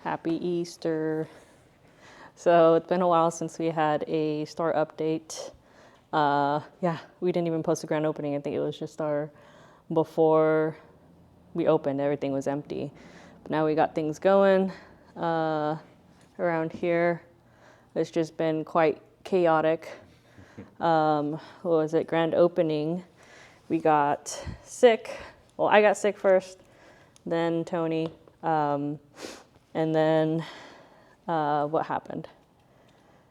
Happy Easter. So it's been a while since we had a store update. Yeah, we didn't even post a grand opening. I think it was just before we opened, everything was empty. But now we got things going around here. It's just been quite chaotic. What was it? Grand opening. We got sick. Well, I got sick first, then Tony, and then what happened?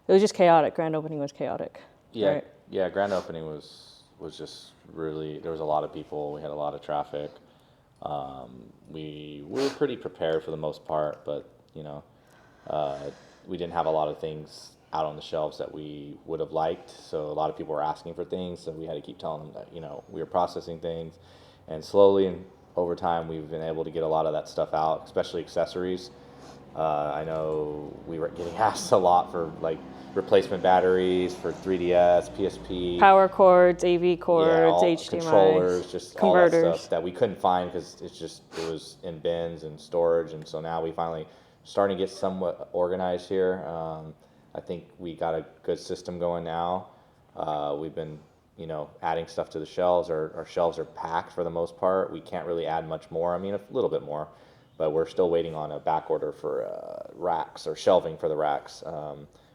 It was just chaotic. Grand opening was chaotic. Yeah, right? yeah. Grand opening was just really. There was a lot of people. We had a lot of traffic. We were pretty prepared for the most part, but we didn't have a lot of things out on the shelves that we would have liked. So a lot of people were asking for things, so we had to keep telling them that we were processing things, and slowly and over time we've been able to get a lot of that stuff out, especially accessories. I know we were getting asked a lot for like replacement batteries for 3DS, PSP, Power cords, AV cords, HDMI, controllers, just converters. all that stuff that we couldn't find because it was in bins and storage, and so now we finally starting to get somewhat organized here. I think we got a good system going now. We've been adding stuff to the shelves. Our shelves are packed for the most part. We can't really add much more. I mean, a little bit more, but we're still waiting on a back order for racks or shelving for the racks,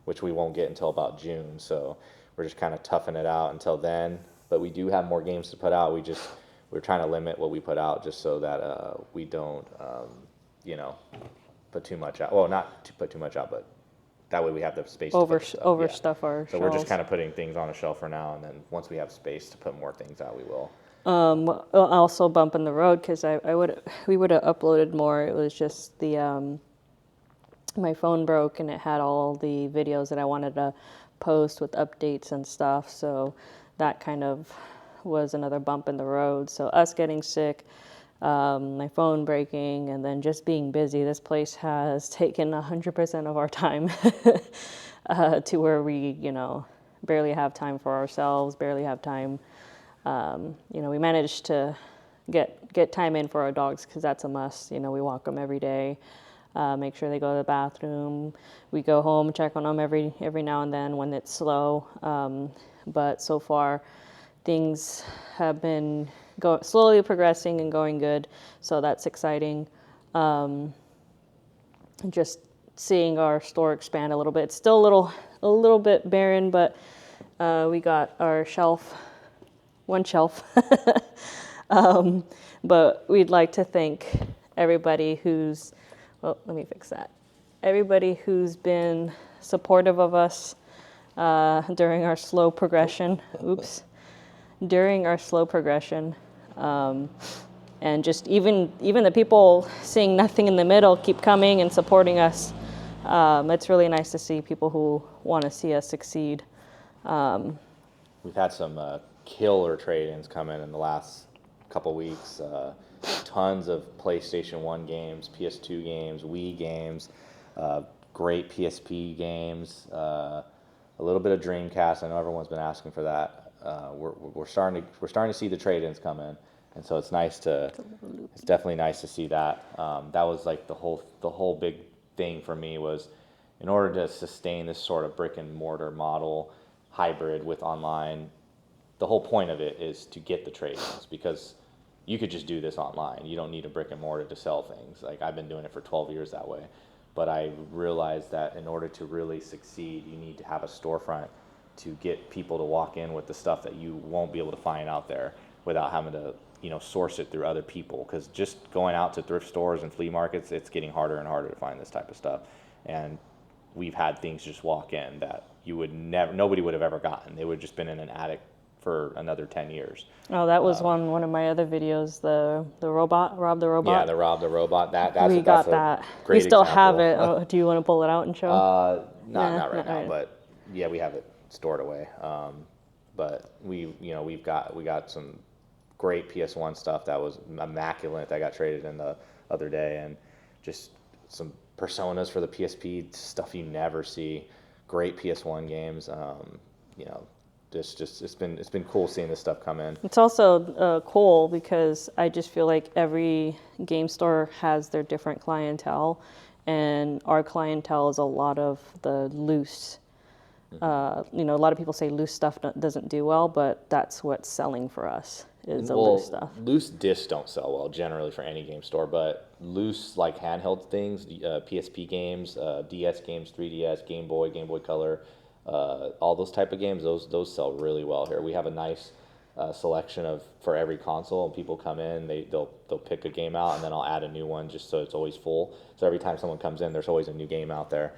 which we won't get until about June. So we're just kind of toughing it out until then. But we do have more games to put out. We're trying to limit what we put out just so that we don't, put too much out. Well, not to put too much out, but that way we have the space to put stuff. Overstuff our So shelves. we're just kind of putting things on a shelf for now, and then once we have space to put more things out, we will. Also bump in the road because we would have uploaded more. It was just my phone broke and it had all the videos that I wanted to post with updates and stuff. So that kind of was another bump in the road. So us getting sick, my phone breaking, and then just being busy. This place has taken 100% of our time to where we, barely have time for ourselves, barely have time. We managed to get time in for our dogs because that's a must. We walk them every day, make sure they go to the bathroom. We go home, check on them every now and then when it's slow. But so far, things have been slowly progressing and going good, so that's exciting. Just seeing our store expand a little bit. It's still a little bit barren, but we got our one shelf. But we'd like to thank everybody everybody who's been supportive of us during our slow progression. During our slow progression. And just even the people seeing nothing in the middle keep coming and supporting us. It's really nice to see people who want to see us succeed. We've had some killer trade-ins come in the last couple weeks. Tons of PlayStation 1 games, PS2 games, Wii games, great PSP games, a little bit of Dreamcast. I know everyone's been asking for that. We're starting to see the trade-ins come in, and so it's definitely nice to see that. That was like the whole big thing for me was, in order to sustain this sort of brick and mortar model hybrid with online, the whole point of it is to get the trade-ins, because you could just do this online. You don't need a brick and mortar to sell things. Like, I've been doing it for 12 years that way, but I realized that in order to really succeed, you need to have a storefront to get people to walk in with the stuff that you won't be able to find out there without having to, source it through other people. Because just going out to thrift stores and flea markets, it's getting harder and harder to find this type of stuff. And we've had things just walk in that nobody would have ever gotten. They would have just been in an attic for another 10 years. Oh, that was one of my other videos, the robot, Rob the Robot. Yeah, the Rob the Robot. That's we got that. We still have it. Oh, do you want to pull it out and show? Not right now, but yeah, we have it stored away. But we got some great PS1 stuff that was immaculate that got traded in the other day, and just some personas for the PSP, stuff you never see. Great PS1 games. It's been cool seeing this stuff come in. It's also cool because I just feel like every game store has their different clientele, and our clientele is a lot of the loose. You know, a lot of people say loose stuff doesn't do well, but that's what's selling for us is the loose stuff. Loose discs don't sell well generally for any game store, but loose like handheld things, PSP games, DS games, 3DS, Game Boy Color, all those type of games, those sell really well here. We have a nice selection of for every console, and people come in, they'll pick a game out, and then I'll add a new one just so it's always full. So every time someone comes in, there's always a new game out there.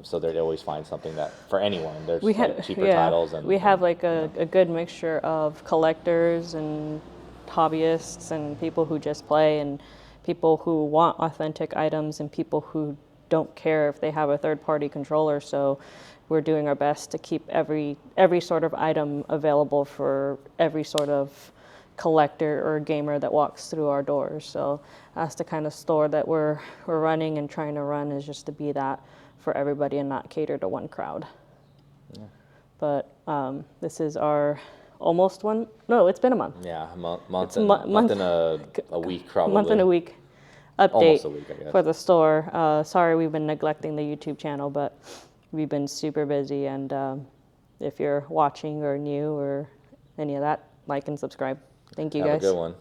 So they always find something that for anyone. There's like cheaper titles, and we have like a good mixture of collectors and hobbyists and people who just play and people who want authentic items and people who don't care if they have a third-party controller. So we're doing our best to keep every sort of item available for every sort of collector or gamer that walks through our doors. So that's the kind of store that we're running and trying to run, is just to be that for everybody and not cater to one crowd. Yeah. But this is our almost one. No, it's been a month. Yeah, month and a week probably. Month and a week update Almost a week, I guess. for the store. Sorry, we've been neglecting the YouTube channel, but we've been super busy. And if you're watching or new or any of that, like and subscribe. Thank you, guys. Have a good one.